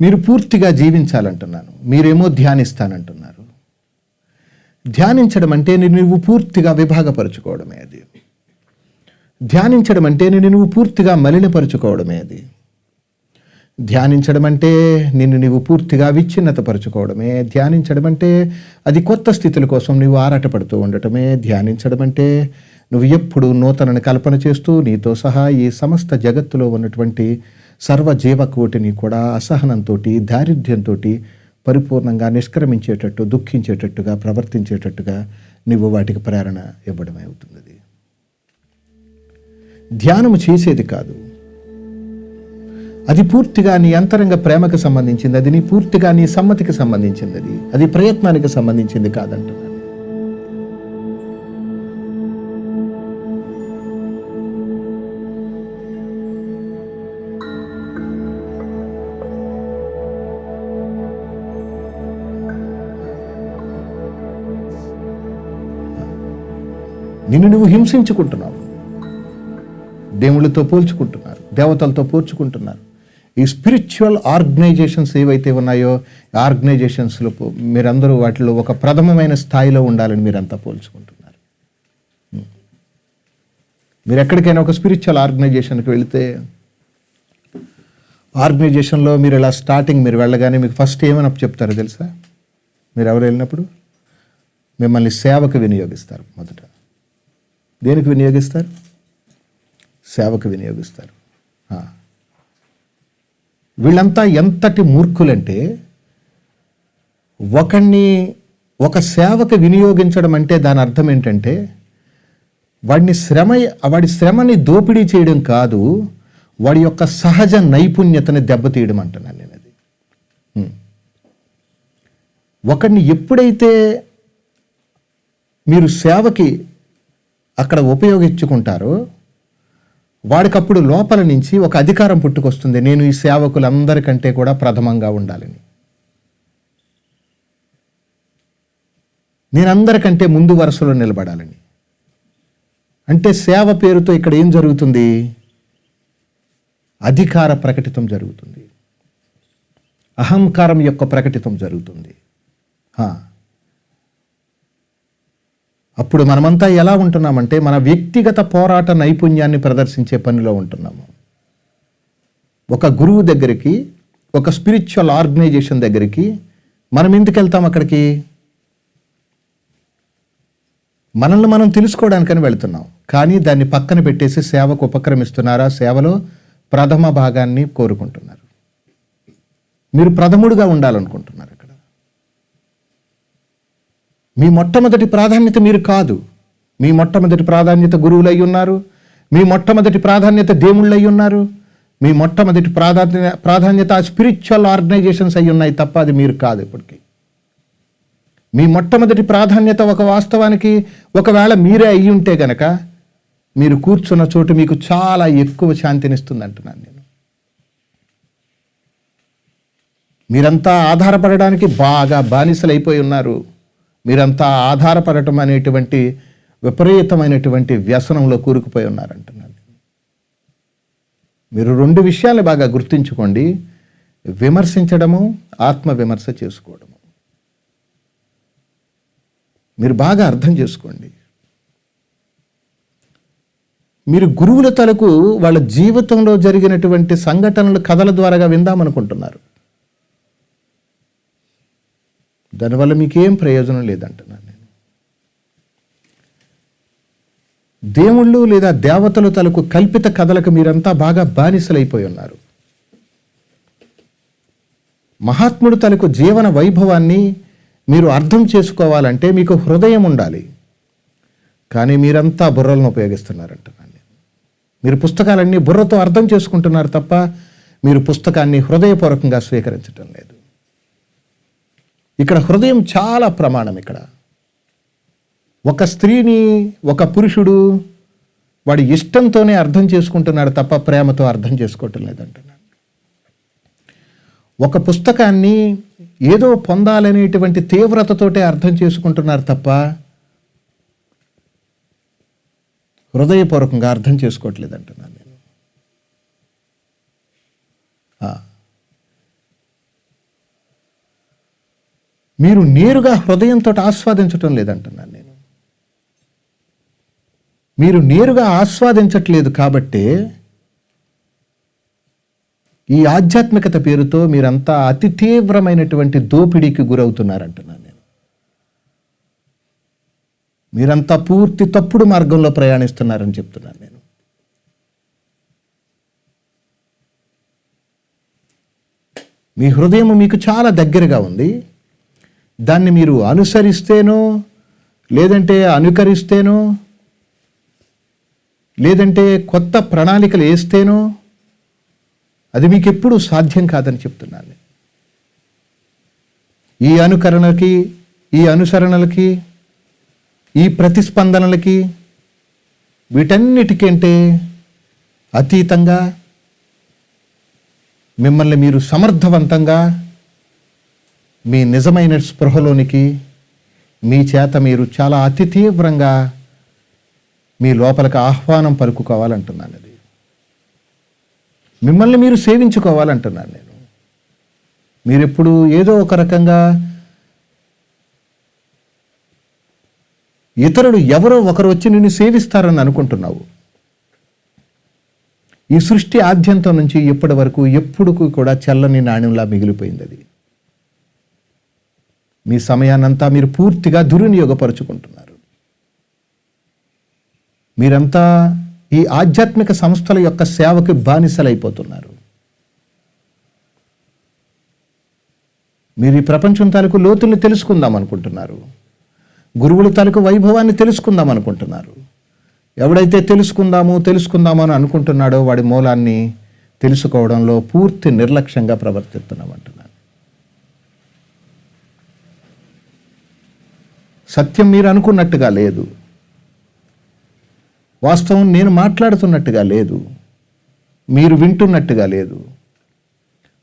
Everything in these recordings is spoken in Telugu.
మీరు పూర్తిగా జీవించాలంటున్నాను, మీరేమో ధ్యానిస్తానంటున్నారు. ధ్యానించడం అంటే నువ్వు పూర్తిగా విభాగపరుచుకోవడమే అది. ధ్యానించడం అంటే నువ్వు పూర్తిగా మలినపరుచుకోవడమే అది. ధ్యానించడం అంటే నిన్ను నీవు పూర్తిగా విచ్ఛిన్నతపరుచుకోవడమే. ధ్యానించడం అంటే అది కొత్త స్థితుల కోసం నువ్వు ఆరాటపడుతూ ఉండటమే. ధ్యానించడం అంటే నువ్వు ఎప్పుడు నూతనని కల్పన చేస్తూ నీతో సహా ఈ సమస్త జగత్తులో ఉన్నటువంటి సర్వజీవకోటిని కూడా అసహనంతో, దారిద్ర్యంతో పరిపూర్ణంగా నిష్క్రమించేటట్టు, దుఃఖించేటట్టుగా, ప్రవర్తించేటట్టుగా నువ్వు వాటికి ప్రేరణ ఇవ్వడమే అవుతుంది. ధ్యానము చేసేది కాదు, అది పూర్తిగా నీ అంతరంగ ప్రేమకు సంబంధించింది. అది నీ పూర్తిగా నీ సమ్మతికి సంబంధించింది. అది ప్రయత్నానికి సంబంధించింది కాదంటున్నాను. నిన్ను నువ్వు హింసించుకుంటున్నావు, దేవుళ్ళతో పోల్చుకుంటున్నారు, దేవతలతో పోల్చుకుంటున్నారు. ఈ స్పిరిచువల్ ఆర్గనైజేషన్స్ ఏవైతే ఉన్నాయో ఆర్గనైజేషన్స్లో మీరందరూ వాటిలో ఒక ప్రథమమైన స్థాయిలో ఉండాలని మీరంతా పోల్చుకుంటున్నారు. మీరు ఎక్కడికైనా ఒక స్పిరిచువల్ ఆర్గనైజేషన్కి వెళితే ఆర్గనైజేషన్లో మీరు ఇలా స్టార్టింగ్ మీరు వెళ్ళగానే మీకు ఫస్ట్ ఏమని చెప్తారో తెలుసా? మీరు ఎవరు వెళ్ళినప్పుడు మిమ్మల్ని సేవకు వినియోగిస్తారు. మొదట దేనికి వినియోగిస్తారు? సేవకు వినియోగిస్తారు. వీళ్ళంతా ఎంతటి మూర్ఖులంటే ఒక సేవకు వినియోగించడం అంటే దాని అర్థం ఏంటంటే వాడి శ్రమని దోపిడీ చేయడం కాదు, వాడి యొక్క సహజ నైపుణ్యతని దెబ్బతీయడం అంటున్నాను నేను. అది ఒకడిని ఎప్పుడైతే మీరు సేవకి అక్కడ ఉపయోగించుకుంటారో వాడికప్పుడు లోపల నుంచి ఒక అధికారం పుట్టుకొస్తుంది. నేను ఈ సేవకులందరికంటే కూడా ప్రథమంగా ఉండాలని, నేను అందరికంటే ముందు వరుసలో నిలబడాలని. అంటే సేవ పేరుతో ఇక్కడ ఏం జరుగుతుంది? అధికార ప్రకటితం జరుగుతుంది, అహంకారం యొక్క ప్రకటితం జరుగుతుంది. అప్పుడు మనమంతా ఎలా ఉంటున్నామంటే మన వ్యక్తిగత పోరాట నైపుణ్యాన్ని ప్రదర్శించే పనిలో ఉంటున్నాము. ఒక గురువు దగ్గరికి, ఒక స్పిరిచువల్ ఆర్గనైజేషన్ దగ్గరికి మనం ఎందుకు వెళ్తాం? అక్కడికి మనల్ని మనం తెలుసుకోవడానికని వెళుతున్నాం. కానీ దాన్ని పక్కన పెట్టేసి సేవకు ఉపక్రమిస్తున్నారా? సేవలో ప్రథమ భాగాన్ని కోరుకుంటున్నారు. మీరు ప్రథముడుగా ఉండాలనుకుంటున్నారు. అక్కడ మీ మొట్టమొదటి ప్రాధాన్యత మీరు కాదు. మీ మొట్టమొదటి ప్రాధాన్యత గురువులు అయి ఉన్నారు, మీ మొట్టమొదటి ప్రాధాన్యత దేవుళ్ళు అయి ఉన్నారు, మీ మొట్టమొదటి ప్రాధాన్యత స్పిరిచువల్ ఆర్గనైజేషన్స్ అయి ఉన్నాయి తప్ప అది మీరు కాదు. ఇప్పటికీ మీ మొట్టమొదటి ప్రాధాన్యత ఒక వాస్తవానికి ఒకవేళ మీరే అయ్యి ఉంటే గనక మీరు కూర్చున్న చోటు మీకు చాలా ఎక్కువ శాంతినిస్తుంది అంటున్నాను నేను. మీరంతా ఆధారపడడానికి బాగా బానిసలైపోయి ఉన్నారు. మీరంతా ఆధారపడటం అనేటువంటి విపరీతమైనటువంటి వ్యసనంలో కూరుకుపోయి ఉన్నారంటున్నాను. మీరు రెండు విషయాలు బాగా గుర్తుంచుకోండి: విమర్శించడము, ఆత్మవిమర్శ చేసుకోవడము. మీరు బాగా అర్థం చేసుకోండి. మీరు గురువుల తలకు వాళ్ళ జీవితంలో జరిగినటువంటి సంఘటనలు కథల ద్వారాగా విందామనుకుంటున్నారు. దానివల్ల మీకేం ప్రయోజనం లేదంటున్నాను నేను. దేవుళ్ళు లేదా దేవతల తలకు కల్పిత కథలకు మీరంతా బాగా బానిసలైపోయి ఉన్నారు. మహాత్ముడు తలకు జీవన వైభవాన్ని మీరు అర్థం చేసుకోవాలంటే మీకు హృదయం ఉండాలి. కానీ మీరంతా బుర్రలను ఉపయోగిస్తున్నారంటున్నాను నేను. మీరు పుస్తకాలన్నీ బుర్రతో అర్థం చేసుకుంటున్నారు తప్ప మీరు పుస్తకాన్ని హృదయపూర్వకంగా స్వీకరించటం లేదు. ఇక్కడ హృదయం చాలా ప్రమాణం. ఇక్కడ ఒక స్త్రీని ఒక పురుషుడు వాడి ఇష్టంతోనే అర్థం చేసుకుంటున్నాడు తప్ప ప్రేమతో అర్థం చేసుకోవటం లేదంటున్నాడు. ఒక పుస్తకాన్ని ఏదో పొందాలనేటువంటి తీవ్రతతోటే అర్థం చేసుకుంటున్నారు తప్ప హృదయపూర్వకంగా అర్థం చేసుకోవట్లేదంటున్నాను నేను. మీరు నేరుగా హృదయంతో ఆస్వాదించటం లేదంటున్నాను నేను. మీరు నేరుగా ఆస్వాదించట్లేదు కాబట్టే ఈ ఆధ్యాత్మికత పేరుతో మీరంతా అతి తీవ్రమైనటువంటి దోపిడీకి గురవుతున్నారంటున్నాను నేను. మీరంతా పూర్తి తప్పుడు మార్గంలో ప్రయాణిస్తున్నారని చెప్తున్నాను నేను. మీ హృదయం మీకు చాలా దగ్గరగా ఉంది. దాన్ని మీరు అనుసరిస్తేనో, లేదంటే అనుకరిస్తేనో, లేదంటే కొత్త ప్రణాళికలు వేస్తేనో అది మీకు ఎప్పుడూ సాధ్యం కాదని చెప్తున్నాను. ఈ అనుకరణలకి, ఈ అనుసరణలకి, ఈ ప్రతిస్పందనలకి, వీటన్నిటికంటే అతీతంగా మిమ్మల్ని మీరు సమర్థవంతంగా మీ నిజమైన స్పృహలోనికి మీ చేత మీరు చాలా అతి తీవ్రంగా మీ లోపలికి ఆహ్వానం పలుకుకోవాలంటున్నాను. అది మిమ్మల్ని మీరు సేవించుకోవాలంటున్నాను నేను. మీరెప్పుడు ఏదో ఒక రకంగా ఇతరులు ఎవరో ఒకరు వచ్చి నిన్ను సేవిస్తారని అనుకుంటున్నావు. ఈ సృష్టి ఆద్యంతం నుంచి ఇప్పటి వరకు ఎప్పుడు కూడా చల్లని నాణ్యంలా మిగిలిపోయింది అది. మీ సమయాన్నంతా మీరు పూర్తిగా దుర్వినియోగపరుచుకుంటున్నారు. మీరంతా ఈ ఆధ్యాత్మిక సంస్థల యొక్క సేవకి బానిసలైపోతున్నారు. మీరు ఈ ప్రపంచం తాలూకు లోతుల్ని తెలుసుకుందాం అనుకుంటున్నారు. గురువుల తాలూకు వైభవాన్ని తెలుసుకుందాం అనుకుంటున్నారు. ఎవడైతే తెలుసుకుందామో అని అనుకుంటున్నాడో వాడి మూలాన్ని తెలుసుకోవడంలో పూర్తి నిర్లక్ష్యంగా ప్రవర్తిస్తున్నామంటున్నాను. సత్యం మీరు అనుకున్నట్టుగా లేదు. వాస్తవం నేను మాట్లాడుతున్నట్టుగా లేదు. మీరు వింటున్నట్టుగా లేదు.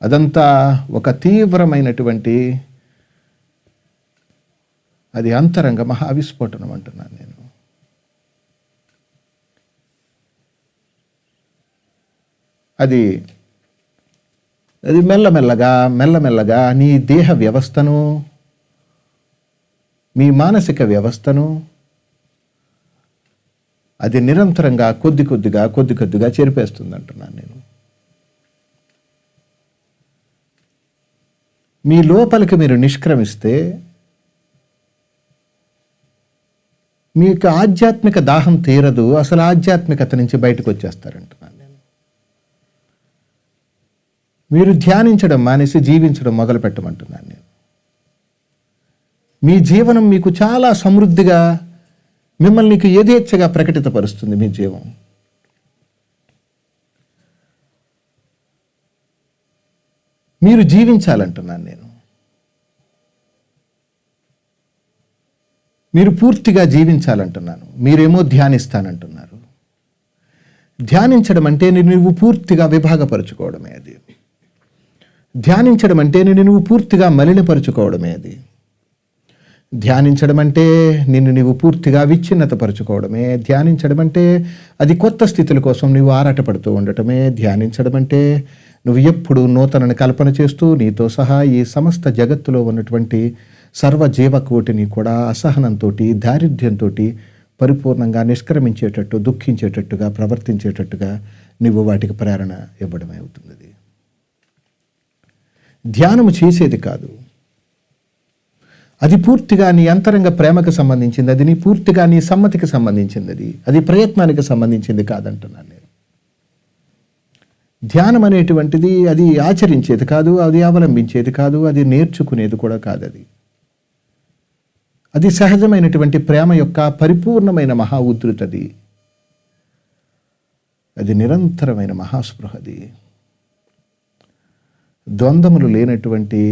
అదంతా ఒక తీవ్రమైనటువంటి అది అంతరంగ మహావిస్ఫోటనం అంటున్నాను నేను. అది మెల్లమెల్లగా నీ దేహ వ్యవస్థను, మీ మానసిక వ్యవస్థను అది నిరంతరంగా కొద్ది కొద్దిగా చెరిపేస్తుంది అంటున్నాను నేను. మీ లోపలికి మీరు నిష్క్రమిస్తే మీకు ఆధ్యాత్మిక దాహం తీరదు. అసలు ఆధ్యాత్మికత నుంచి బయటకు వచ్చేస్తారంటున్నాను నేను. మీరు ధ్యానించడం మానేసి జీవించడం మొదలు పెట్టమంటున్నాను నేను. మీ జీవనం మీకు చాలా సమృద్ధిగా మిమ్మల్ని నీకు యథేచ్ఛగా ప్రకటితపరుస్తుంది. మీ జీవం మీరు జీవించాలంటున్నాను నేను. మీరు పూర్తిగా జీవించాలంటున్నాను. మీరేమో ధ్యానిస్తానంటున్నారు. ధ్యానించడం అంటే నువ్వు పూర్తిగా విభాగపరుచుకోవడమే అది. ధ్యానించడం అంటే నువ్వు పూర్తిగా మలినపరుచుకోవడమే అది. ధ్యానించడం అంటే నిన్ను నీవు పూర్తిగా విచ్ఛిన్నతపరుచుకోవడమే. ధ్యానించడం అంటే అది కొత్త స్థితుల కోసం నువ్వు ఆరాటపడుతూ ఉండటమే. ధ్యానించడం అంటే నువ్వు ఎప్పుడు నూతనని కల్పన చేస్తూ నీతో సహా ఈ సమస్త జగత్తులో ఉన్నటువంటి సర్వజీవకోటిని కూడా అసహనంతో, దారిద్ర్యంతో పరిపూర్ణంగా నిష్క్రమించేటట్టు, దుఃఖించేటట్టుగా, ప్రవర్తించేటట్టుగా నువ్వు వాటికి ప్రేరణ ఇవ్వడమే అవుతుంది. ధ్యానము చేసేది కాదు. అది పూర్తిగా నీ అంతరంగ ప్రేమకు సంబంధించింది. అది నీ పూర్తిగా నీ సమ్మతికి సంబంధించింది. అది ప్రయత్నానికి సంబంధించింది కాదంటున్నాను నేను. ధ్యానం అనేటువంటిది అది ఆచరించేది కాదు, అది అవలంబించేది కాదు, అది నేర్చుకునేది కూడా కాదు. అది సహజమైనటువంటి ప్రేమ యొక్క పరిపూర్ణమైన మహా ఉద్ధృతది. అది నిరంతరమైన మహాస్పృహది. ద్వంద్వములు లేనటువంటి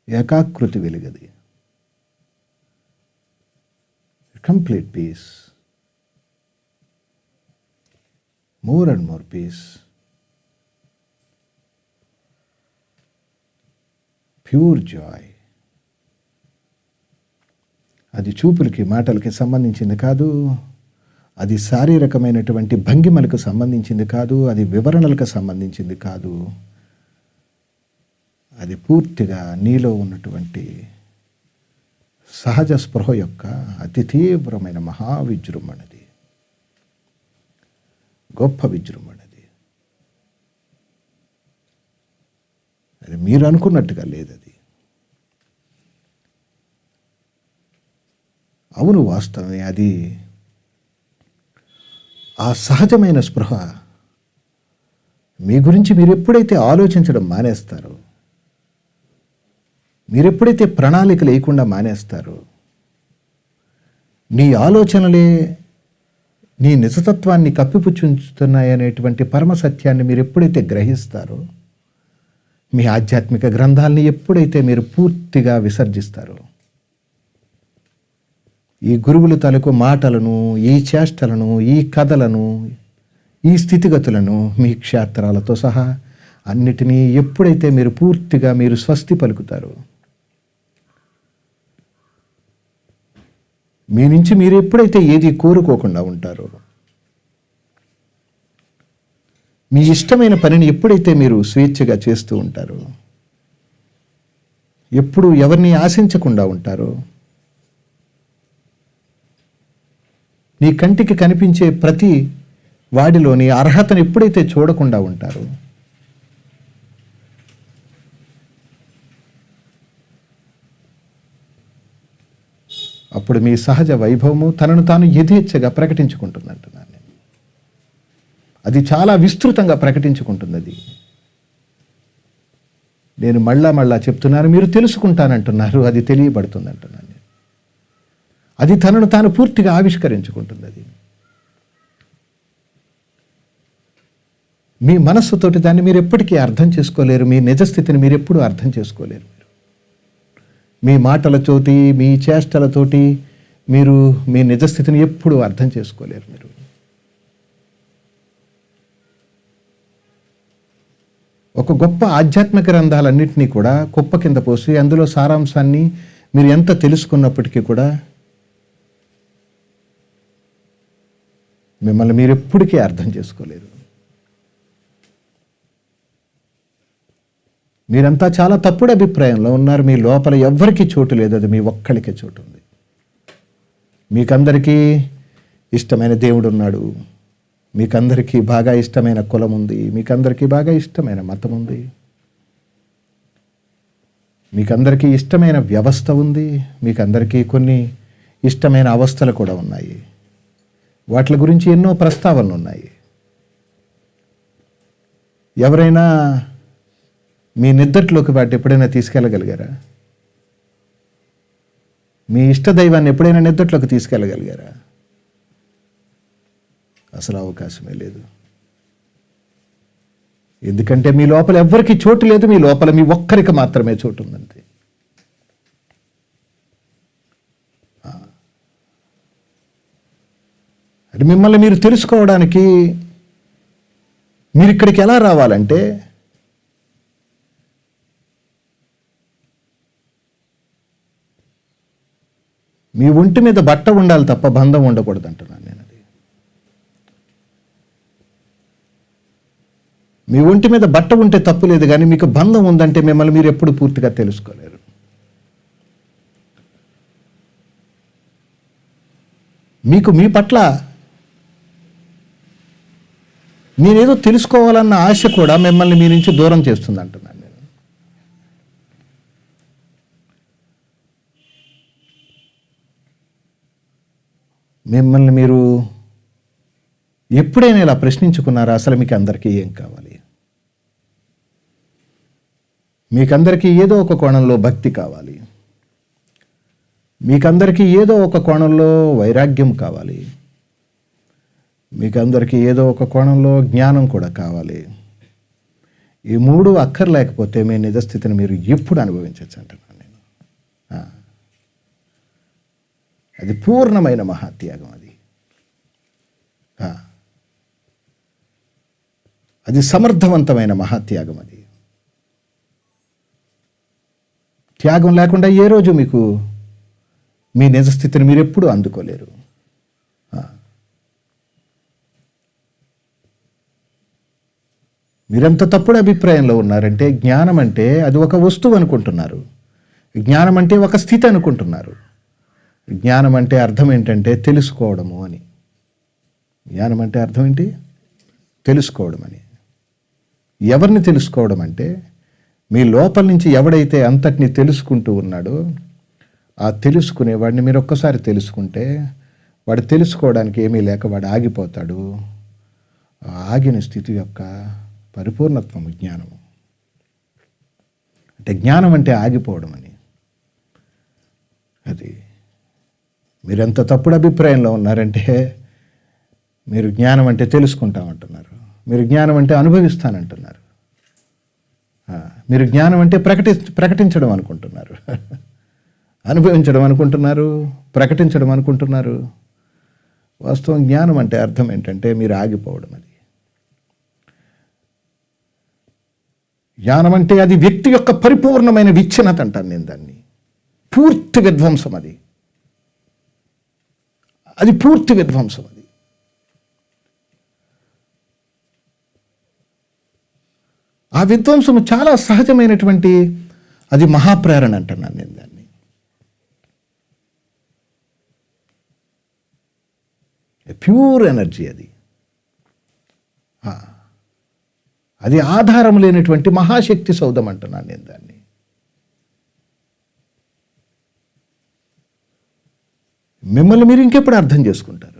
ఏకాకృతి వెలుగది. Complete peace, more and more peace, pure joy. అది చూపులకి, మాటలకి సంబంధించింది కాదు. అది శారీరకమైనటువంటి భంగిమలకు సంబంధించింది కాదు. అది వివరణలకు సంబంధించింది కాదు. అది పూర్తిగా నీలో ఉన్నటువంటి సహజ స్పృహ యొక్క అతి తీవ్రమైన మహావిజృంభణది, గొప్ప విజృంభణది. అది మీరు అనుకున్నట్టుగా లేదు. అది అవును, వాస్తవమే. అది ఆ సహజమైన స్పృహ మీ గురించి మీరు ఎప్పుడైతే ఆలోచించడం మానేస్తారో, మీరు ఎప్పుడైతే ప్రణాళిక లేకుండా మానేస్తారో, నీ ఆలోచనలే నీ నిజతత్వాన్ని కప్పిపుచ్చుతున్నాయనేటువంటి పరమ సత్యాన్ని మీరు ఎప్పుడైతే గ్రహిస్తారో, మీ ఆధ్యాత్మిక గ్రంథాలని ఎప్పుడైతే మీరు పూర్తిగా విసర్జిస్తారో, ఈ గురువుల తాలూకు మాటలను, ఈ చేష్టలను, ఈ కథలను, ఈ స్థితిగతులను, మీ క్షేత్రాలతో సహా అన్నిటినీ ఎప్పుడైతే మీరు పూర్తిగా మీరు స్వస్తి పలుకుతారో, మీ నుంచి మీరు ఎప్పుడైతే ఏది కోరుకోకుండా ఉంటారో, మీ ఇష్టమైన పనిని ఎప్పుడైతే మీరు స్వేచ్ఛగా చేస్తూ ఉంటారో, ఎప్పుడు ఎవరిని ఆశించకుండా ఉంటారో, నీ కంటికి కనిపించే ప్రతి వాడిలోని అర్హతను ఎప్పుడైతే చూడకుండా ఉంటారో, అప్పుడు మీ సహజ వైభవము తనను తాను యథేచ్ఛగా ప్రకటించుకుంటుందంటున్నాను నేను. అది చాలా విస్తృతంగా ప్రకటించుకుంటుంది. నేను మళ్ళా చెప్తున్నాను, మీరు తెలుసుకుంటానంటున్నారు, అది తెలియబడుతుంది అంటున్నాను. అది తనను తాను పూర్తిగా ఆవిష్కరించుకుంటుంది. అది మీ మనస్సుతోటి దాన్ని మీరు ఎప్పటికీ అర్థం చేసుకోలేరు. మీ నిజస్థితిని మీరు ఎప్పుడూ అర్థం చేసుకోలేరు. మీ మాటలతోటి, మీ చేష్టలతోటి మీరు మీ నిజస్థితిని ఎప్పుడూ అర్థం చేసుకోలేరు. మీరు ఒక గొప్ప ఆధ్యాత్మిక గ్రంథాలన్నింటినీ కూడా కుప్ప కింద పోసి అందులో సారాంశాన్ని మీరు ఎంత తెలుసుకున్నప్పటికీ కూడా మిమ్మల్ని మీరు ఎప్పటికీ అర్థం చేసుకోలేరు. మీరంతా చాలా తప్పుడు అభిప్రాయంలో ఉన్నారు. మీ లోపల ఎవ్వరికీ చోటు లేదు, అది మీ ఒక్కడికే చోటు ఉంది. మీకందరికీ ఇష్టమైన దేవుడు ఉన్నాడు, మీకందరికీ బాగా ఇష్టమైన కులం ఉంది, మీకందరికీ బాగా ఇష్టమైన మతం ఉంది, మీకందరికీ ఇష్టమైన వ్యవస్థ ఉంది, మీకందరికీ కొన్ని ఇష్టమైన అవస్థలు కూడా ఉన్నాయి. వాటి గురించి ఎన్నో ప్రస్తావనలు ఉన్నాయి. ఎవరైనా మీ నిద్రలోకి వాటి ఎప్పుడైనా తీసుకెళ్ళగలిగారా? మీ ఇష్టదైవాన్ని ఎప్పుడైనా నిద్రలోకి తీసుకెళ్ళగలిగారా? అసలు అవకాశమే లేదు. ఎందుకంటే మీ లోపల ఎవ్వరికీ చోటు లేదు. మీ లోపల మీ ఒక్కరికి మాత్రమే చోటు ఉందంతే. అది మిమ్మల్ని మీరు తెలుసుకోవడానికి మీరు ఇక్కడికి ఎలా రావాలంటే, మీ ఒంటి మీద బట్ట ఉండాలి తప్ప బంధం ఉండకూడదు అంటున్నాను నేను. అది మీ ఒంటి మీద బట్ట ఉంటే తప్పు లేదు, కానీ మీకు బంధం ఉందంటే మిమ్మల్ని మీరు ఎప్పుడు పూర్తిగా తెలుసుకోలేరు. మీకు మీ పట్ల మీరేదో తెలుసుకోవాలన్న ఆశ కూడా మిమ్మల్ని మీ నుంచి దూరం చేస్తుంది అంటున్నాను నేను. మిమ్మల్ని మీరు ఎప్పుడైనా ఇలా ప్రశ్నించుకున్నారా? అసలు మీకు అందరికీ ఏం కావాలి? మీకందరికీ ఏదో ఒక కోణంలో భక్తి కావాలి, మీకందరికీ ఏదో ఒక కోణంలో వైరాగ్యం కావాలి, మీకందరికీ ఏదో ఒక కోణంలో జ్ఞానం కూడా కావాలి. ఈ మూడు అక్కర్లేకపోతే మీ నిజస్థితిని మీరు ఎప్పుడు అనుభవించవచ్చు అంటున్నాను నేను. అది పూర్ణమైన మహాత్యాగం. అది సమర్థవంతమైన మహాత్యాగం. అది త్యాగం లేకుండా ఏ రోజు మీకు మీ నిజస్థితిని మీరు ఎప్పుడూ అందుకోలేరు. మీరెంత తప్పుడు అభిప్రాయంలో ఉన్నారంటే, జ్ఞానం అంటే అది ఒక వస్తువు అనుకుంటున్నారు. జ్ఞానం అంటే ఒక స్థితి అనుకుంటున్నారు. జ్ఞానం అంటే అర్థం ఏంటంటే తెలుసుకోవడము అని. జ్ఞానం అంటే అర్థం ఏంటి? తెలుసుకోవడం అని. ఎవరిని తెలుసుకోవడం అంటే, మీ లోపల నుంచి ఎవడైతే అంతటిని తెలుసుకుంటూ ఉన్నాడో, ఆ తెలుసుకునేవాడిని మీరు ఒక్కసారి తెలుసుకుంటే, వాడు తెలుసుకోవడానికి ఏమీ లేక వాడు ఆగిపోతాడు. ఆ ఆగిన స్థితి యొక్క పరిపూర్ణత్వము జ్ఞానము. అంటే జ్ఞానం అంటే ఆగిపోవడం అని. అది మీరెంత తప్పుడు అభిప్రాయంలో ఉన్నారంటే, మీరు జ్ఞానం అంటే తెలుసుకుంటామంటున్నారు, మీరు జ్ఞానం అంటే అనుభవిస్తానంటున్నారు, మీరు జ్ఞానం అంటే ప్రకటించడం అనుకుంటున్నారు, అనుభవించడం అనుకుంటున్నారు, ప్రకటించడం అనుకుంటున్నారు. వాస్తవం జ్ఞానం అంటే అర్థం ఏంటంటే మీరు ఆగిపోవడం. అది జ్ఞానం అంటే అది వ్యక్తి యొక్క పరిపూర్ణమైన విచ్ఛిన్నత అంటాను నేను దాన్ని. పూర్తి విధ్వంసం అది. అది పూర్తి విధ్వంసం అది. ఆ విధ్వంసం చాలా సహజమైనటువంటి అది మహాప్రేరణ అంటున్నాను నేను దాన్ని. ప్యూర్ ఎనర్జీ అది. అది ఆధారం లేనటువంటి మహాశక్తి సౌధం అంటున్నాను నేను దాన్ని. మిమ్మల్ని మీరు ఇంకెప్పుడు అర్థం చేసుకుంటారు?